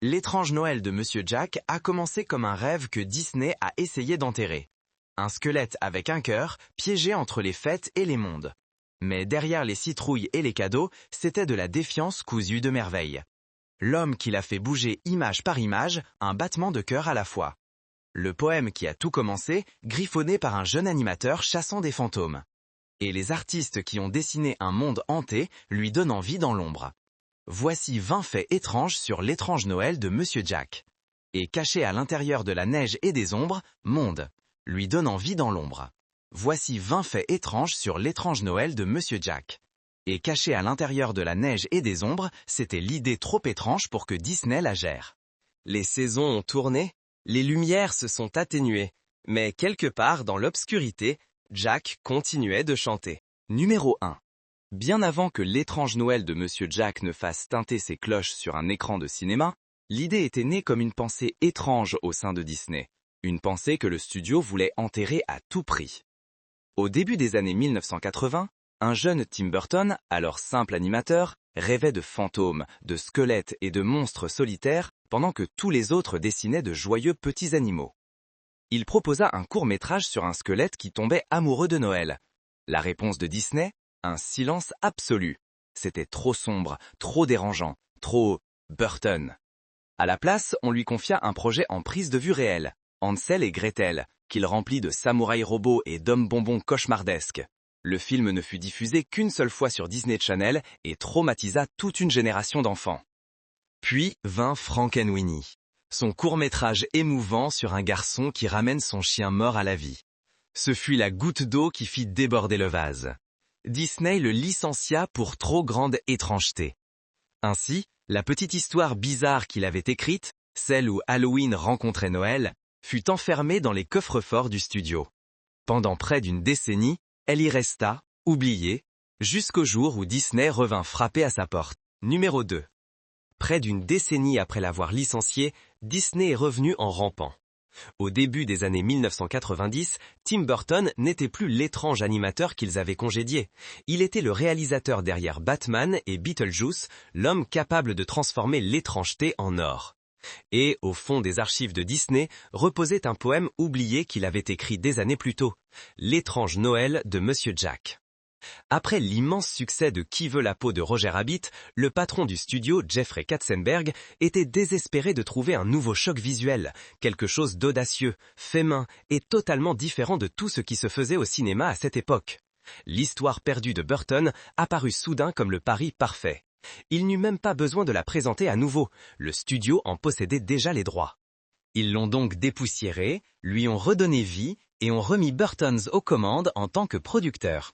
L'étrange Noël de Monsieur Jack a commencé comme un rêve que Disney a essayé d'enterrer. Un squelette avec un cœur, piégé entre les fêtes et les mondes. Mais derrière les citrouilles et les cadeaux, c'était de la défiance cousue de merveilles. L'homme qui l'a fait bouger image par image, un battement de cœur à la fois. Le poème qui a tout commencé, griffonné par un jeune animateur chassant des fantômes. Et les artistes qui ont dessiné un monde hanté lui donnant vie dans l'ombre. Voici 20 faits étranges sur l'étrange Noël de Monsieur Jack. Et caché à l'intérieur de la neige et des ombres, monde, lui donnant vie dans l'ombre. Voici 20 faits étranges sur l'étrange Noël de Monsieur Jack. Et caché à l'intérieur de la neige et des ombres, c'était l'idée trop étrange pour que Disney la gère. Les saisons ont tourné, les lumières se sont atténuées, mais quelque part dans l'obscurité, Jack continuait de chanter. Numéro 1. Bien avant que l'étrange Noël de Monsieur Jack ne fasse tinter ses cloches sur un écran de cinéma, l'idée était née comme une pensée étrange au sein de Disney. Une pensée que le studio voulait enterrer à tout prix. Au début des années 1980, un jeune Tim Burton, alors simple animateur, rêvait de fantômes, de squelettes et de monstres solitaires pendant que tous les autres dessinaient de joyeux petits animaux. Il proposa un court-métrage sur un squelette qui tombait amoureux de Noël. La réponse de Disney? Un silence absolu. C'était trop sombre, trop dérangeant, trop Burton. À la place, on lui confia un projet en prise de vue réelle, Hansel et Gretel, qu'il remplit de samouraïs robots et d'hommes bonbons cauchemardesques. Le film ne fut diffusé qu'une seule fois sur Disney Channel et traumatisa toute une génération d'enfants. Puis vint Frankenweenie, son court-métrage émouvant sur un garçon qui ramène son chien mort à la vie. Ce fut la goutte d'eau qui fit déborder le vase. Disney le licencia pour trop grande étrangeté. Ainsi, la petite histoire bizarre qu'il avait écrite, celle où Halloween rencontrait Noël, fut enfermée dans les coffres-forts du studio. Pendant près d'une décennie, elle y resta, oubliée, jusqu'au jour où Disney revint frapper à sa porte. Numéro 2. Près d'une décennie après l'avoir licencié, Disney est revenu en rampant. Au début des années 1990, Tim Burton n'était plus l'étrange animateur qu'ils avaient congédié. Il était le réalisateur derrière Batman et Beetlejuice, l'homme capable de transformer l'étrangeté en or. Et, au fond des archives de Disney, reposait un poème oublié qu'il avait écrit des années plus tôt, L'étrange Noël de Monsieur Jack. Après l'immense succès de Qui veut la peau de Roger Rabbit, le patron du studio, Jeffrey Katzenberg, était désespéré de trouver un nouveau choc visuel, quelque chose d'audacieux, fait main et totalement différent de tout ce qui se faisait au cinéma à cette époque. L'histoire perdue de Burton apparut soudain comme le pari parfait. Il n'eut même pas besoin de la présenter à nouveau, le studio en possédait déjà les droits. Ils l'ont donc dépoussiéré, lui ont redonné vie et ont remis Burton aux commandes en tant que producteur.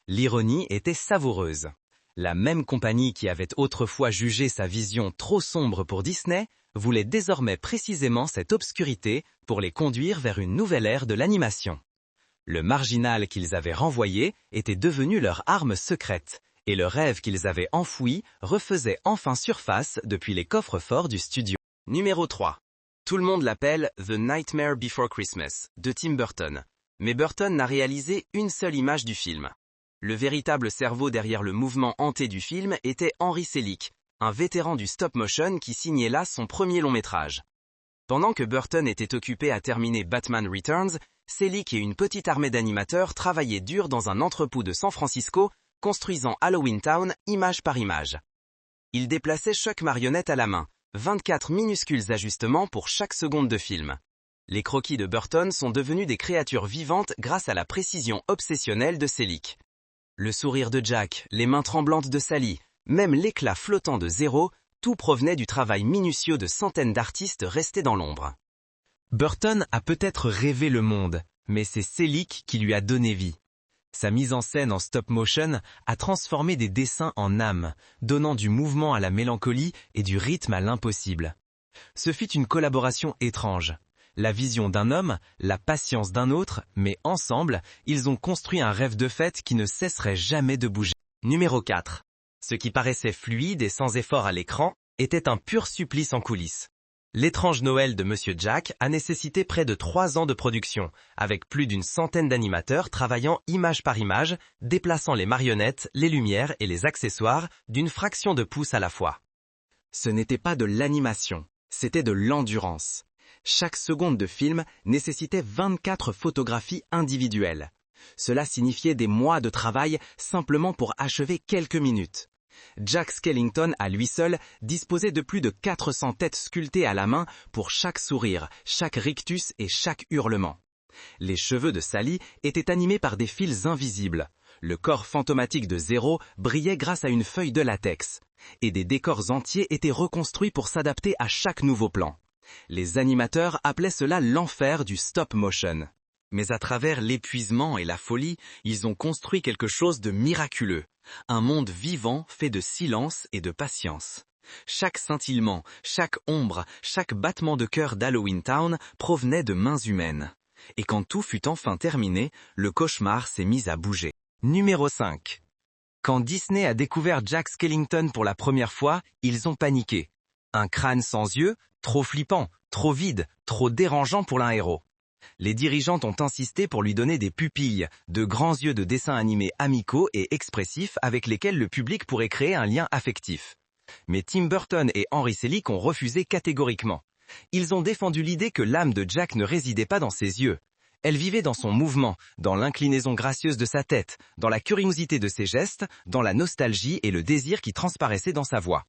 L'ironie était savoureuse. La même compagnie qui avait autrefois jugé sa vision trop sombre pour Disney voulait désormais précisément cette obscurité pour les conduire vers une nouvelle ère de l'animation. Le marginal qu'ils avaient renvoyé était devenu leur arme secrète, et le rêve qu'ils avaient enfoui refaisait enfin surface depuis les coffres-forts du studio. Numéro 3. Tout le monde l'appelle The Nightmare Before Christmas, de Tim Burton. Mais Burton n'a réalisé une seule image du film. Le véritable cerveau derrière le mouvement hanté du film était Henry Selick, un vétéran du stop-motion qui signait là son premier long-métrage. Pendant que Burton était occupé à terminer Batman Returns, Selick et une petite armée d'animateurs travaillaient dur dans un entrepôt de San Francisco, construisant Halloween Town image par image. Ils déplaçaient chaque marionnette à la main, 24 minuscules ajustements pour chaque seconde de film. Les croquis de Burton sont devenus des créatures vivantes grâce à la précision obsessionnelle de Selick. Le sourire de Jack, les mains tremblantes de Sally, même l'éclat flottant de Zéro, tout provenait du travail minutieux de centaines d'artistes restés dans l'ombre. Burton a peut-être rêvé le monde, mais c'est Selick qui lui a donné vie. Sa mise en scène en stop-motion a transformé des dessins en âme, donnant du mouvement à la mélancolie et du rythme à l'impossible. Ce fut une collaboration étrange. La vision d'un homme, la patience d'un autre, mais ensemble, ils ont construit un rêve de fête qui ne cesserait jamais de bouger. Numéro 4. Ce qui paraissait fluide et sans effort à l'écran était un pur supplice en coulisses. L'étrange Noël de Monsieur Jack a nécessité près de 3 ans de production, avec plus d'une centaine d'animateurs travaillant image par image, déplaçant les marionnettes, les lumières et les accessoires d'une fraction de pouce à la fois. Ce n'était pas de l'animation, C'était de l'endurance. Chaque seconde de film nécessitait 24 photographies individuelles. Cela signifiait des mois de travail simplement pour achever quelques minutes. Jack Skellington, à lui seul, disposait de plus de 400 têtes sculptées à la main pour chaque sourire, chaque rictus et chaque hurlement. Les cheveux de Sally étaient animés par des fils invisibles. Le corps fantomatique de Zero brillait grâce à une feuille de latex. Et des décors entiers étaient reconstruits pour s'adapter à chaque nouveau plan. Les animateurs appelaient cela l'enfer du stop motion. Mais à travers l'épuisement et la folie, ils ont construit quelque chose de miraculeux. Un monde vivant fait de silence et de patience. Chaque scintillement, chaque ombre, chaque battement de cœur d'Halloween Town provenait de mains humaines. Et quand tout fut enfin terminé, le cauchemar s'est mis à bouger. Numéro 5. Quand Disney a découvert Jack Skellington pour la première fois, ils ont paniqué. Un crâne sans yeux, trop flippant, trop vide, trop dérangeant pour l'un héros. Les dirigeantes ont insisté pour lui donner des pupilles, de grands yeux de dessins animés amicaux et expressifs avec lesquels le public pourrait créer un lien affectif. Mais Tim Burton et Henry Selick ont refusé catégoriquement. Ils ont défendu l'idée que l'âme de Jack ne résidait pas dans ses yeux. Elle vivait dans son mouvement, dans l'inclinaison gracieuse de sa tête, dans la curiosité de ses gestes, dans la nostalgie et le désir qui transparaissaient dans sa voix.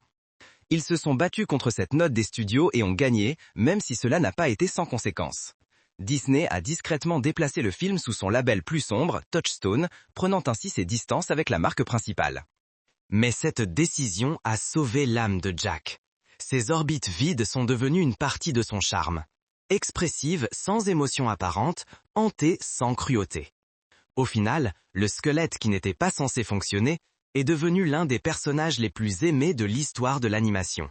Ils se sont battus contre cette note des studios et ont gagné, même si cela n'a pas été sans conséquence. Disney a discrètement déplacé le film sous son label plus sombre, Touchstone, prenant ainsi ses distances avec la marque principale. Mais cette décision a sauvé l'âme de Jack. Ses orbites vides sont devenues une partie de son charme. Expressive, sans émotion apparente, hantée sans cruauté. Au final, le squelette qui n'était pas censé fonctionner est devenu l'un des personnages les plus aimés de l'histoire de l'animation.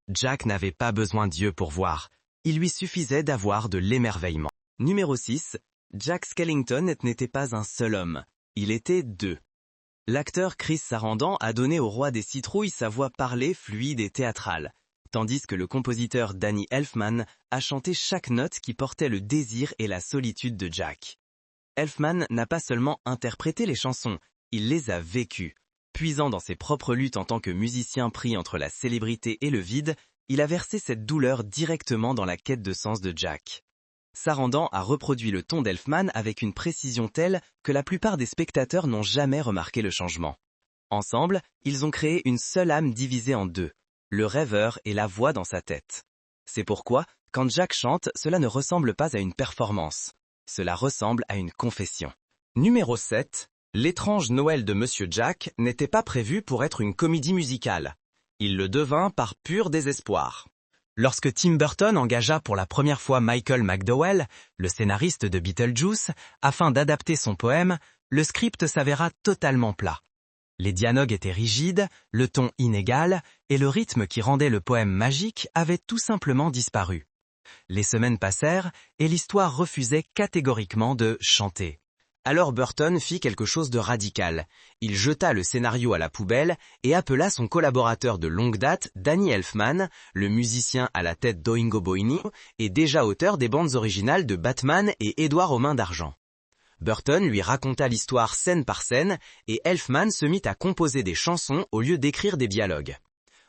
Jack n'avait pas besoin d'yeux pour voir. Il lui suffisait d'avoir de l'émerveillement. Numéro 6. Jack Skellington n'était pas un seul homme. Il était deux. L'acteur Chris Sarandon a donné au roi des citrouilles sa voix parlée, fluide et théâtrale, tandis que le compositeur Danny Elfman a chanté chaque note qui portait le désir et la solitude de Jack. Elfman n'a pas seulement interprété les chansons, il les a vécues. Puisant dans ses propres luttes en tant que musicien pris entre la célébrité et le vide, il a versé cette douleur directement dans la quête de sens de Jack. Sarandon a reproduit le ton d'Elfman avec une précision telle que la plupart des spectateurs n'ont jamais remarqué le changement. Ensemble, ils ont créé une seule âme divisée en deux, le rêveur et la voix dans sa tête. C'est pourquoi, quand Jack chante, cela ne ressemble pas à une performance. Cela ressemble à une confession. Numéro 7. L'étrange Noël de Monsieur Jack n'était pas prévu pour être une comédie musicale. Il le devint par pur désespoir. Lorsque Tim Burton engagea pour la première fois Michael McDowell, le scénariste de Beetlejuice, afin d'adapter son poème, le script s'avéra totalement plat. Les dialogues étaient rigides, le ton inégal, et le rythme qui rendait le poème magique avait tout simplement disparu. Les semaines passèrent, et l'histoire refusait catégoriquement de chanter. Alors Burton fit quelque chose de radical. Il jeta le scénario à la poubelle et appela son collaborateur de longue date, Danny Elfman, le musicien à la tête d'Oingo Boingo et déjà auteur des bandes originales de Batman et Édouard aux mains d'argent. Burton lui raconta l'histoire scène par scène et Elfman se mit à composer des chansons au lieu d'écrire des dialogues.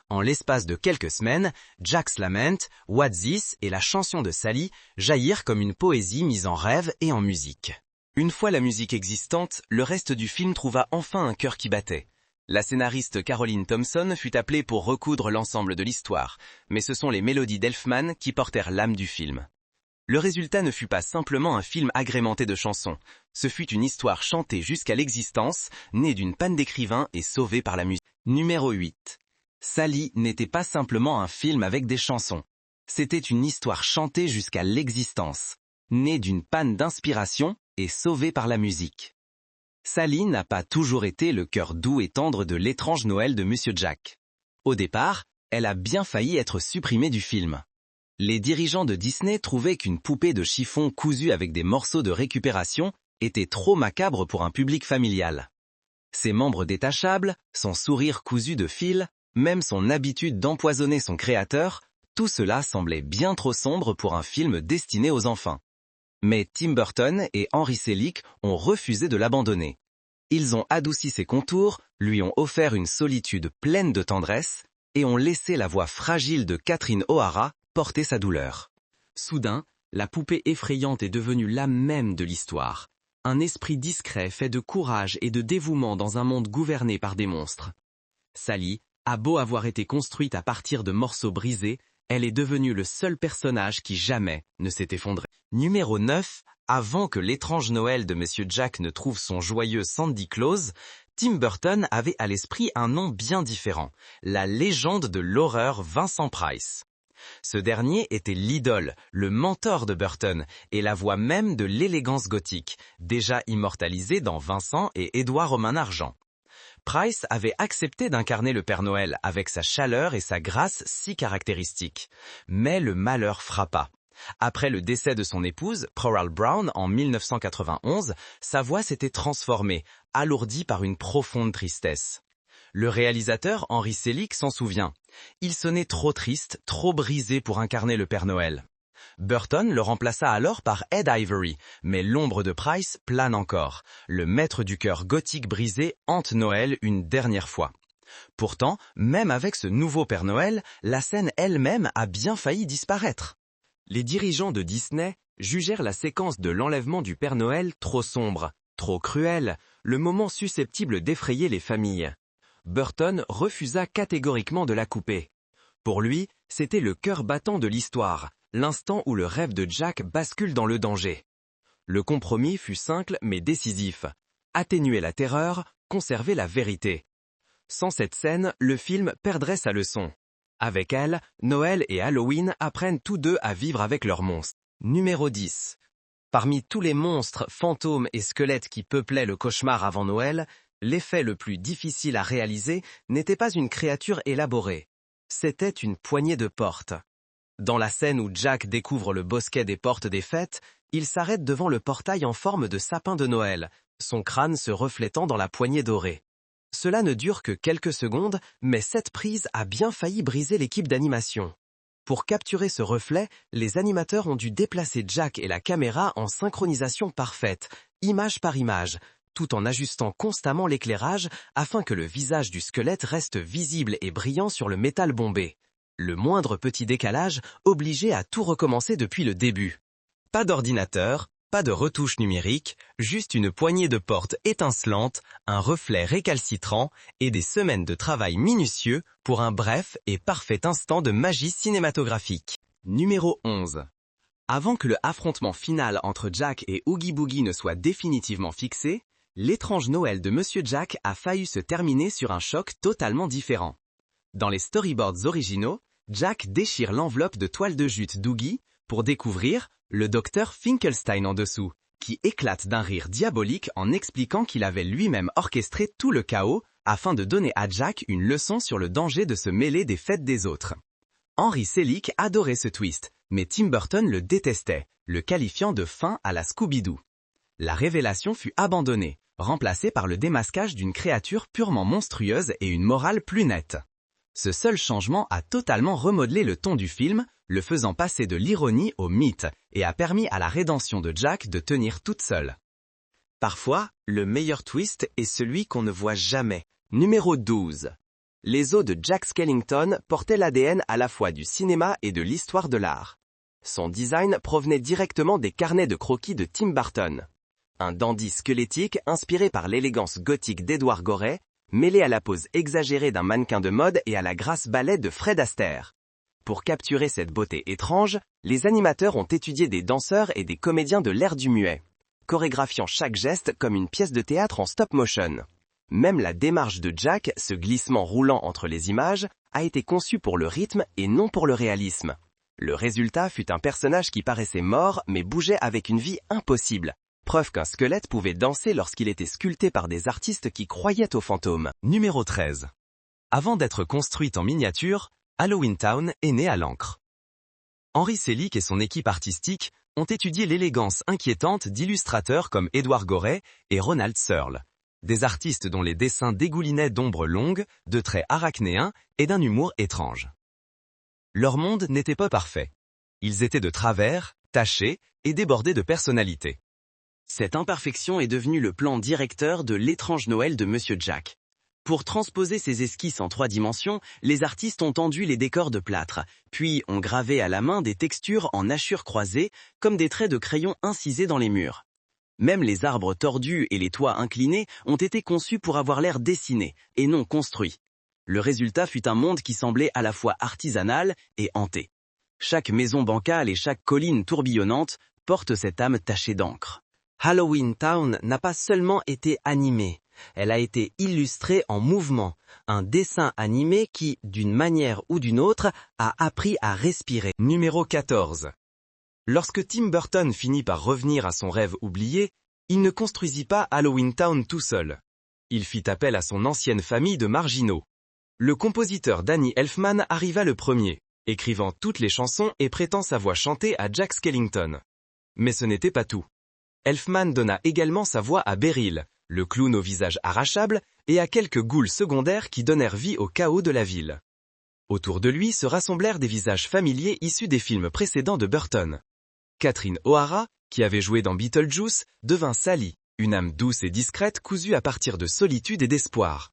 En l'espace de quelques semaines, Jack's Lament, What's This et la chanson de Sally jaillirent comme une poésie mise en rêve et en musique. Une fois la musique existante, le reste du film trouva enfin un cœur qui battait. La scénariste Caroline Thompson fut appelée pour recoudre l'ensemble de l'histoire, mais ce sont les mélodies d'Elfman qui portèrent l'âme du film. Le résultat ne fut pas simplement un film agrémenté de chansons, ce fut une histoire chantée jusqu'à l'existence, née d'une panne d'écrivain et sauvée par la musique. Numéro 8. Sally n'était pas simplement un film avec des chansons. C'était une histoire chantée jusqu'à l'existence, née d'une panne d'inspiration et sauvée par la musique. Sally n'a pas toujours été le cœur doux et tendre de l'étrange Noël de Monsieur Jack. Au départ, elle a bien failli être supprimée du film. Les dirigeants de Disney trouvaient qu'une poupée de chiffon cousue avec des morceaux de récupération était trop macabre pour un public familial. Ses membres détachables, son sourire cousu de fil, même son habitude d'empoisonner son créateur, tout cela semblait bien trop sombre pour un film destiné aux enfants. Mais Tim Burton et Henry Selick ont refusé de l'abandonner. Ils ont adouci ses contours, lui ont offert une solitude pleine de tendresse et ont laissé la voix fragile de Catherine O'Hara porter sa douleur. Soudain, la poupée effrayante est devenue l'âme même de l'histoire. Un esprit discret fait de courage et de dévouement dans un monde gouverné par des monstres. Sally a beau avoir été construite à partir de morceaux brisés, elle est devenue le seul personnage qui jamais ne s'est effondré. Numéro 9. Avant que l'étrange Noël de Monsieur Jack ne trouve son joyeux Sandy Claus, Tim Burton avait à l'esprit un nom bien différent, la légende de l'horreur Vincent Price. Ce dernier était l'idole, le mentor de Burton, et la voix même de l'élégance gothique, déjà immortalisée dans Vincent et Édouard aux mains d'argent. Price avait accepté d'incarner le Père Noël avec sa chaleur et sa grâce si caractéristiques. Mais le malheur frappa. Après le décès de son épouse, Coral Brown, en 1991, sa voix s'était transformée, alourdie par une profonde tristesse. Le réalisateur Henry Selick s'en souvient. Il sonnait trop triste, trop brisé pour incarner le Père Noël. Burton le remplaça alors par Ed Ivory, mais l'ombre de Price plane encore. Le maître du cœur gothique brisé hante Noël une dernière fois. Pourtant, même avec ce nouveau Père Noël, la scène elle-même a bien failli disparaître. Les dirigeants de Disney jugèrent la séquence de l'enlèvement du Père Noël trop sombre, trop cruelle, le moment susceptible d'effrayer les familles. Burton refusa catégoriquement de la couper. Pour lui, c'était le cœur battant de l'histoire, l'instant où le rêve de Jack bascule dans le danger. Le compromis fut simple mais décisif. Atténuer la terreur, conserver la vérité. Sans cette scène, le film perdrait sa leçon. Avec elle, Noël et Halloween apprennent tous deux à vivre avec leurs monstres. Numéro 10. Parmi tous les monstres, fantômes et squelettes qui peuplaient le cauchemar avant Noël, l'effet le plus difficile à réaliser n'était pas une créature élaborée. C'était une poignée de portes. Dans la scène où Jack découvre le bosquet des portes des fêtes, il s'arrête devant le portail en forme de sapin de Noël, son crâne se reflétant dans la poignée dorée. Cela ne dure que quelques secondes, mais cette prise a bien failli briser l'équipe d'animation. Pour capturer ce reflet, les animateurs ont dû déplacer Jack et la caméra en synchronisation parfaite, image par image, tout en ajustant constamment l'éclairage afin que le visage du squelette reste visible et brillant sur le métal bombé. Le moindre petit décalage obligeait à tout recommencer depuis le début. Pas d'ordinateur, pas de retouche numérique, juste une poignée de porte étincelante, un reflet récalcitrant et des semaines de travail minutieux pour un bref et parfait instant de magie cinématographique. Numéro 11. Avant que le affrontement final entre Jack et Oogie Boogie ne soit définitivement fixé, l'étrange Noël de Monsieur Jack a failli se terminer sur un choc totalement différent. Dans les storyboards originaux, Jack déchire l'enveloppe de toile de jute d'Oogie pour découvrir le docteur Finkelstein en dessous, qui éclate d'un rire diabolique en expliquant qu'il avait lui-même orchestré tout le chaos afin de donner à Jack une leçon sur le danger de se mêler des fêtes des autres. Henry Selick adorait ce twist, mais Tim Burton le détestait, le qualifiant de fin à la Scooby-Doo. La révélation fut abandonnée, remplacée par le démasquage d'une créature purement monstrueuse et une morale plus nette. Ce seul changement a totalement remodelé le ton du film, le faisant passer de l'ironie au mythe, et a permis à la rédemption de Jack de tenir toute seule. Parfois, le meilleur twist est celui qu'on ne voit jamais. Numéro 12. Les os de Jack Skellington portaient l'ADN à la fois du cinéma et de l'histoire de l'art. Son design provenait directement des carnets de croquis de Tim Burton. Un dandy squelettique inspiré par l'élégance gothique d'Edward Gorey, mêlé à la pose exagérée d'un mannequin de mode et à la grasse ballet de Fred Astaire. Pour capturer cette beauté étrange, les animateurs ont étudié des danseurs et des comédiens de l'ère du muet, chorégraphiant chaque geste comme une pièce de théâtre en stop motion. Même la démarche de Jack, ce glissement roulant entre les images, a été conçue pour le rythme et non pour le réalisme. Le résultat fut un personnage qui paraissait mort mais bougeait avec une vie impossible. Preuve qu'un squelette pouvait danser lorsqu'il était sculpté par des artistes qui croyaient aux fantômes. Numéro 13. Avant d'être construite en miniature, Halloween Town est né à l'encre. Henry Selick et son équipe artistique ont étudié l'élégance inquiétante d'illustrateurs comme Edward Gorey et Ronald Searle, des artistes dont les dessins dégoulinaient d'ombres longues, de traits arachnéens et d'un humour étrange. Leur monde n'était pas parfait. Ils étaient de travers, tachés et débordés de personnalité. Cette imperfection est devenue le plan directeur de l'étrange Noël de Monsieur Jack. Pour transposer ces esquisses en 3 dimensions, les artistes ont tendu les décors de plâtre, puis ont gravé à la main des textures en hachures croisées, comme des traits de crayon incisés dans les murs. Même les arbres tordus et les toits inclinés ont été conçus pour avoir l'air dessinés, et non construits. Le résultat fut un monde qui semblait à la fois artisanal et hanté. Chaque maison bancale et chaque colline tourbillonnante porte cette âme tachée d'encre. Halloween Town n'a pas seulement été animée, elle a été illustrée en mouvement, un dessin animé qui, d'une manière ou d'une autre, a appris à respirer. Numéro 14. Lorsque Tim Burton finit par revenir à son rêve oublié, il ne construisit pas Halloween Town tout seul. Il fit appel à son ancienne famille de marginaux. Le compositeur Danny Elfman arriva le premier, écrivant toutes les chansons et prêtant sa voix chantée à Jack Skellington. Mais ce n'était pas tout. Elfman donna également sa voix à Beryl, le clown au visage arrachable, et à quelques ghouls secondaires qui donnèrent vie au chaos de la ville. Autour de lui se rassemblèrent des visages familiers issus des films précédents de Burton. Catherine O'Hara, qui avait joué dans Beetlejuice, devint Sally, une âme douce et discrète cousue à partir de solitude et d'espoir.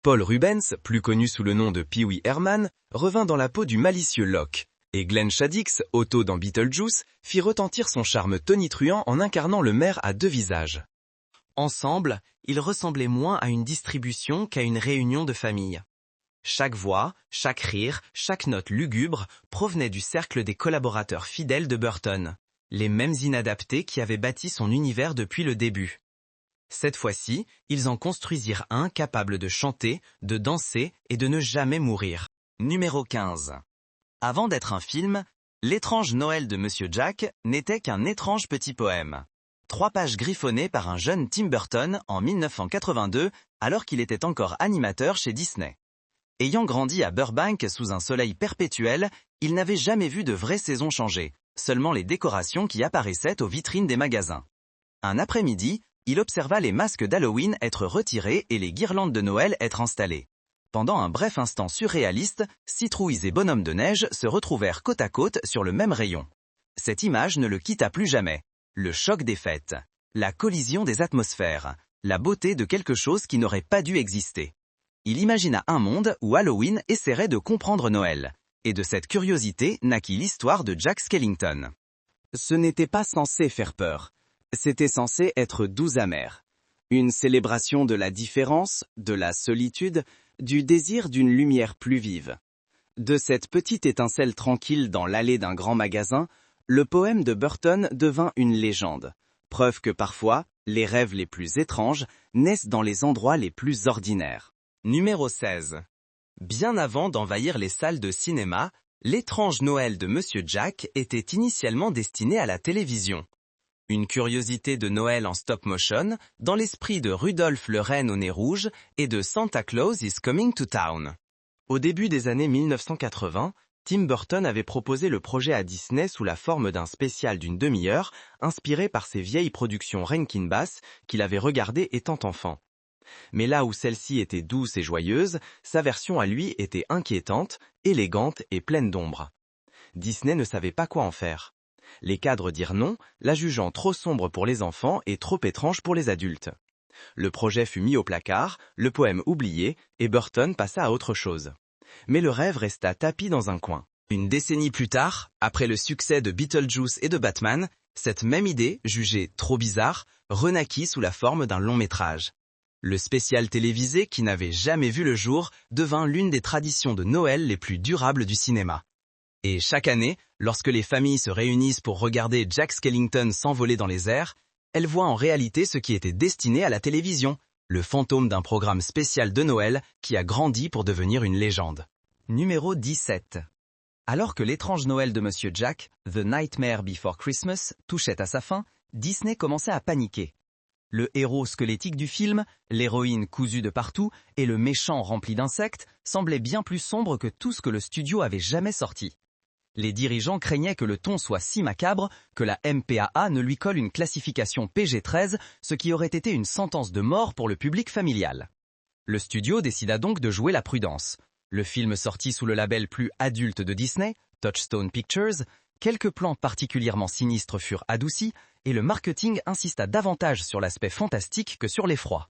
Paul Rubens, plus connu sous le nom de Pee-wee Herman, revint dans la peau du malicieux Locke, et Glenn Shaddix, Otto dans Beetlejuice, fit retentir son charme tonitruant en incarnant le maire à 2 visages. Ensemble, ils ressemblaient moins à une distribution qu'à une réunion de famille. Chaque voix, chaque rire, chaque note lugubre provenait du cercle des collaborateurs fidèles de Burton, les mêmes inadaptés qui avaient bâti son univers depuis le début. Cette fois-ci, ils en construisirent un capable de chanter, de danser et de ne jamais mourir. Numéro 15. Avant d'être un film, L'étrange Noël de Monsieur Jack n'était qu'un étrange petit poème. 3 pages griffonnées par un jeune Tim Burton en 1982, alors qu'il était encore animateur chez Disney. Ayant grandi à Burbank sous un soleil perpétuel, il n'avait jamais vu de vraie saison changer, seulement les décorations qui apparaissaient aux vitrines des magasins. Un après-midi, il observa les masques d'Halloween être retirés et les guirlandes de Noël être installées. Pendant un bref instant surréaliste, citrouilles et bonhommes de neige se retrouvèrent côte à côte sur le même rayon. Cette image ne le quitta plus jamais. Le choc des fêtes, la collision des atmosphères, la beauté de quelque chose qui n'aurait pas dû exister. Il imagina un monde où Halloween essaierait de comprendre Noël, et de cette curiosité naquit l'histoire de Jack Skellington. Ce n'était pas censé faire peur, c'était censé être doux amer. Une célébration de la différence, de la solitude, du désir d'une lumière plus vive. De cette petite étincelle tranquille dans l'allée d'un grand magasin, le poème de Burton devint une légende, preuve que parfois, les rêves les plus étranges naissent dans les endroits les plus ordinaires. Numéro 16. Bien avant d'envahir les salles de cinéma, L'étrange Noël de Monsieur Jack était initialement destiné à la télévision. Une curiosité de Noël en stop motion, dans l'esprit de Rudolph le Renne au nez rouge et de Santa Claus is Coming to Town. Au début des années 1980, Tim Burton avait proposé le projet à Disney sous la forme d'un spécial d'une demi-heure, inspiré par ses vieilles productions Rankin Bass qu'il avait regardées étant enfant. Mais là où celle-ci était douce et joyeuse, sa version à lui était inquiétante, élégante et pleine d'ombre. Disney ne savait pas quoi en faire. Les cadres dirent non, la jugeant trop sombre pour les enfants et trop étrange pour les adultes. Le projet fut mis au placard, le poème oublié, et Burton passa à autre chose. Mais le rêve resta tapi dans un coin. Une décennie plus tard, après le succès de Beetlejuice et de Batman, cette même idée, jugée trop bizarre, renaquit sous la forme d'un long métrage. Le spécial télévisé, qui n'avait jamais vu le jour, devint l'une des traditions de Noël les plus durables du cinéma. Et chaque année, lorsque les familles se réunissent pour regarder Jack Skellington s'envoler dans les airs, elles voient en réalité ce qui était destiné à la télévision, le fantôme d'un programme spécial de Noël qui a grandi pour devenir une légende. Numéro 17. Alors que l'étrange Noël de Monsieur Jack, The Nightmare Before Christmas, touchait à sa fin, Disney commençait à paniquer. Le héros squelettique du film, l'héroïne cousue de partout et le méchant rempli d'insectes semblaient bien plus sombres que tout ce que le studio avait jamais sorti. Les dirigeants craignaient que le ton soit si macabre que la MPAA ne lui colle une classification PG-13, ce qui aurait été une sentence de mort pour le public familial. Le studio décida donc de jouer la prudence. Le film sortit sous le label plus adulte de Disney, Touchstone Pictures, quelques plans particulièrement sinistres furent adoucis et le marketing insista davantage sur l'aspect fantastique que sur l'effroi.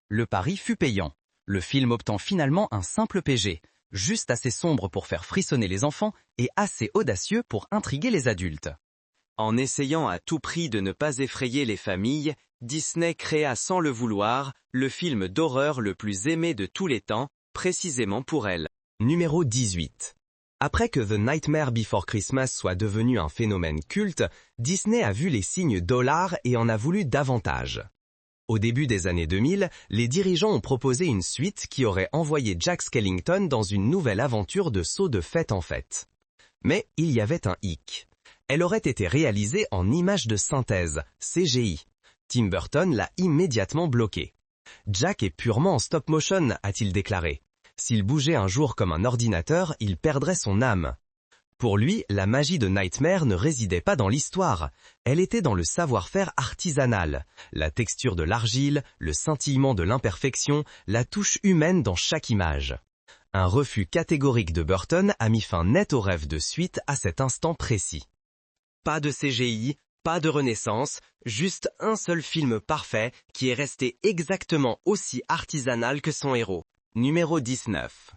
Le pari fut payant. Le film obtint finalement un simple PG, juste assez sombre pour faire frissonner les enfants et assez audacieux pour intriguer les adultes. En essayant à tout prix de ne pas effrayer les familles, Disney créa sans le vouloir le film d'horreur le plus aimé de tous les temps, précisément pour elle. Numéro 18. Après que The Nightmare Before Christmas soit devenu un phénomène culte, Disney a vu les signes dollars et en a voulu davantage. Au début des années 2000, les dirigeants ont proposé une suite qui aurait envoyé Jack Skellington dans une nouvelle aventure de saut de fête en fête. Mais il y avait un hic. Elle aurait été réalisée en images de synthèse, CGI. Tim Burton l'a immédiatement bloqué. Jack est purement en stop motion, a-t-il déclaré. S'il bougeait un jour comme un ordinateur, il perdrait son âme. Pour lui, la magie de Nightmare ne résidait pas dans l'histoire. Elle était dans le savoir-faire artisanal, la texture de l'argile, le scintillement de l'imperfection, la touche humaine dans chaque image. Un refus catégorique de Burton a mis fin net au rêve de suite à cet instant précis. Pas de CGI, pas de renaissance, juste un seul film parfait qui est resté exactement aussi artisanal que son héros. Numéro 19.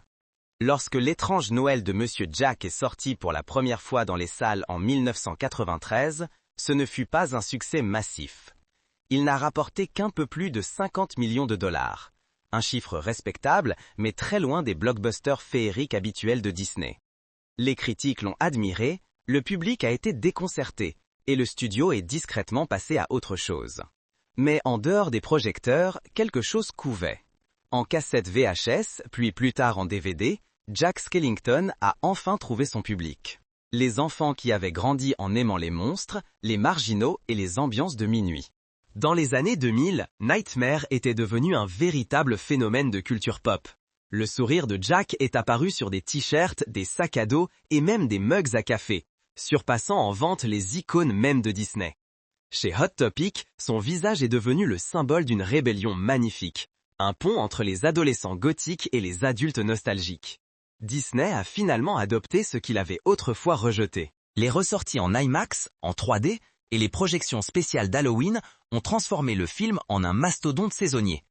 Lorsque L'étrange Noël de Monsieur Jack est sorti pour la première fois dans les salles en 1993, ce ne fut pas un succès massif. Il n'a rapporté qu'un peu plus de 50 millions de dollars. Un chiffre respectable, mais très loin des blockbusters féeriques habituels de Disney. Les critiques l'ont admiré, le public a été déconcerté, et le studio est discrètement passé à autre chose. Mais en dehors des projecteurs, quelque chose couvait. En cassette VHS, puis plus tard en DVD, Jack Skellington a enfin trouvé son public. Les enfants qui avaient grandi en aimant les monstres, les marginaux et les ambiances de minuit. Dans les années 2000, Nightmare était devenu un véritable phénomène de culture pop. Le sourire de Jack est apparu sur des t-shirts, des sacs à dos et même des mugs à café, surpassant en vente les icônes même de Disney. Chez Hot Topic, son visage est devenu le symbole d'une rébellion magnifique. Un pont entre les adolescents gothiques et les adultes nostalgiques. Disney a finalement adopté ce qu'il avait autrefois rejeté. Les ressorties en IMAX, en 3D, et les projections spéciales d'Halloween ont transformé le film en un mastodonte saisonnier.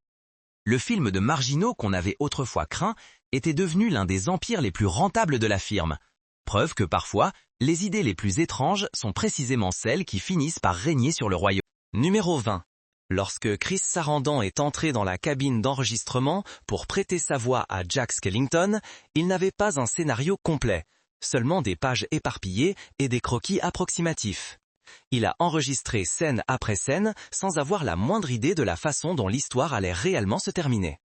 Le film de marginaux qu'on avait autrefois craint était devenu l'un des empires les plus rentables de la firme. Preuve que parfois, les idées les plus étranges sont précisément celles qui finissent par régner sur le royaume. Numéro 20. Lorsque Chris Sarandon est entré dans la cabine d'enregistrement pour prêter sa voix à Jack Skellington, il n'avait pas un scénario complet, seulement des pages éparpillées et des croquis approximatifs. Il a enregistré scène après scène sans avoir la moindre idée de la façon dont l'histoire allait réellement se terminer.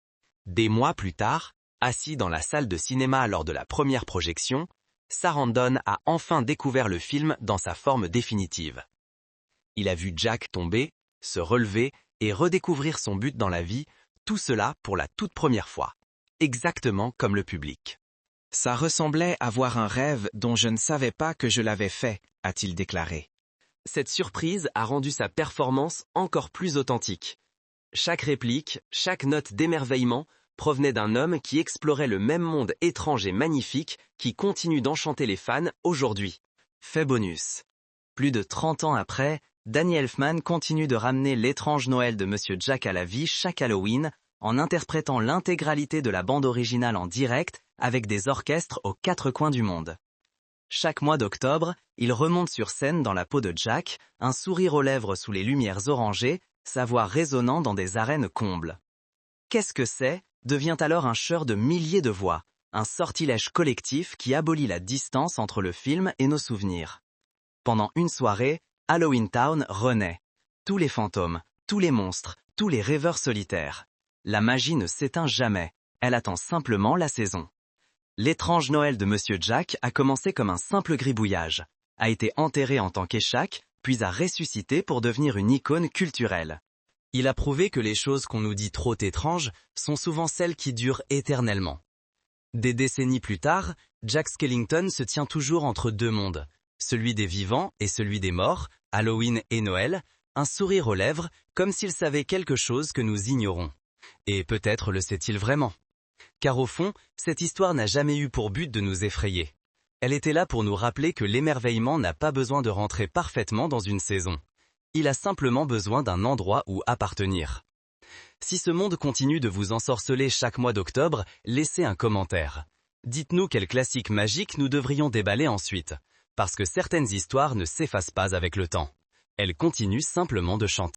Des mois plus tard, assis dans la salle de cinéma lors de la première projection, Sarandon a enfin découvert le film dans sa forme définitive. Il a vu Jack tomber, se relever et redécouvrir son but dans la vie, tout cela pour la toute première fois, exactement comme le public. « Ça ressemblait à voir un rêve dont je ne savais pas que je l'avais fait », a-t-il déclaré. Cette surprise a rendu sa performance encore plus authentique. Chaque réplique, chaque note d'émerveillement provenait d'un homme qui explorait le même monde étrange et magnifique qui continue d'enchanter les fans aujourd'hui. Fait bonus. Plus de 30 ans après, Danny Elfman continue de ramener l'étrange Noël de Monsieur Jack à la vie chaque Halloween en interprétant l'intégralité de la bande originale en direct avec des orchestres aux 4 coins du monde. Chaque mois d'octobre, il remonte sur scène dans la peau de Jack, un sourire aux lèvres sous les lumières orangées, sa voix résonnant dans des arènes combles. Qu'est-ce que c'est devient alors un chœur de milliers de voix, un sortilège collectif qui abolit la distance entre le film et nos souvenirs. Pendant une soirée, Halloween Town renaît. Tous les fantômes, tous les monstres, tous les rêveurs solitaires. La magie ne s'éteint jamais, elle attend simplement la saison. L'étrange Noël de Monsieur Jack a commencé comme un simple gribouillage, a été enterré en tant qu'échac, puis a ressuscité pour devenir une icône culturelle. Il a prouvé que les choses qu'on nous dit trop étranges sont souvent celles qui durent éternellement. Des décennies plus tard, Jack Skellington se tient toujours entre deux mondes, celui des vivants et celui des morts, Halloween et Noël, un sourire aux lèvres, comme s'il savait quelque chose que nous ignorons. Et peut-être le sait-il vraiment. Car au fond, cette histoire n'a jamais eu pour but de nous effrayer. Elle était là pour nous rappeler que l'émerveillement n'a pas besoin de rentrer parfaitement dans une saison. Il a simplement besoin d'un endroit où appartenir. Si ce monde continue de vous ensorceler chaque mois d'octobre, laissez un commentaire. Dites-nous quel classique magique nous devrions déballer ensuite, parce que certaines histoires ne s'effacent pas avec le temps. Elles continuent simplement de chanter.